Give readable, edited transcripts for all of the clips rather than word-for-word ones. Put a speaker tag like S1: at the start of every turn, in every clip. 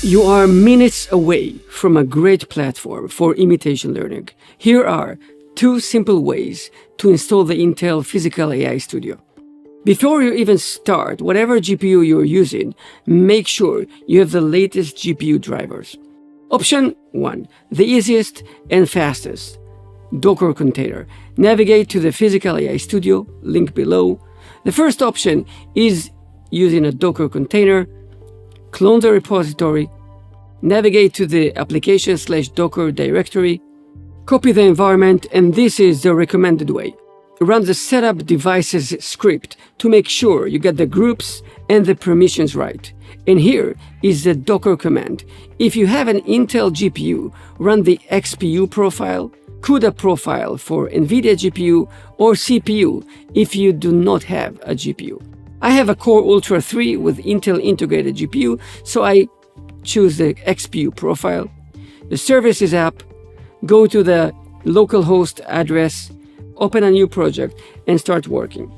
S1: You are minutes away from a great platform for imitation learning. Here are 2 simple ways to install the Intel Physical AI Studio. Before you even start whatever GPU you're using, make sure you have the latest GPU drivers. Option 1, the easiest and fastest, Docker container. Navigate to the Physical AI Studio, link below. The first option is using a Docker container. Clone the repository, navigate to the application/Docker directory, copy the environment, and this is the recommended way. Run the setup devices script to make sure you get the groups and the permissions right. And here is the Docker command. If you have an Intel GPU, run the XPU profile, CUDA profile for NVIDIA GPU, or CPU if you do not have a GPU. I have a Core Ultra 3 with Intel integrated GPU, so I choose the XPU profile. The service is up. Go to the localhost address, open a new project, and start working.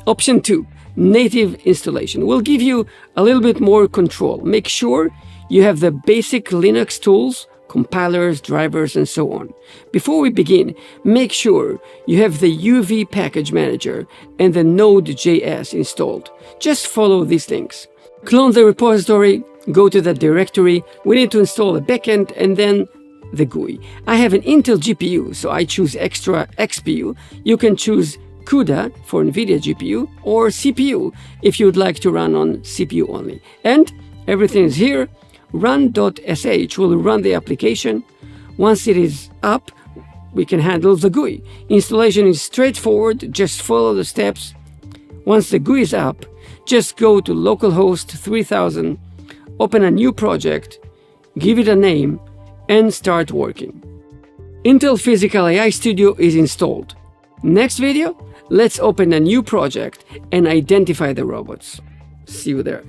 S1: Option 2, native installation, will give you a little bit more control. Make sure you have the basic Linux tools, compilers, drivers, and so on. Before we begin, make sure you have the UV package manager and the Node.js installed. Just follow these links. Clone the repository, go to the directory. We need to install the backend and then the GUI. I have an Intel GPU, so I choose extra XPU. You can choose CUDA for NVIDIA GPU or CPU if you would like to run on CPU only. And everything is here. Run.sh will run the application. Once it is up, we can handle the GUI. Installation is straightforward, just follow the steps. Once the GUI is up, just go to localhost 3000, open a new project, give it a name, and start working. Intel Physical AI Studio is installed. Next video, let's open a new project and identify the robots. See you there.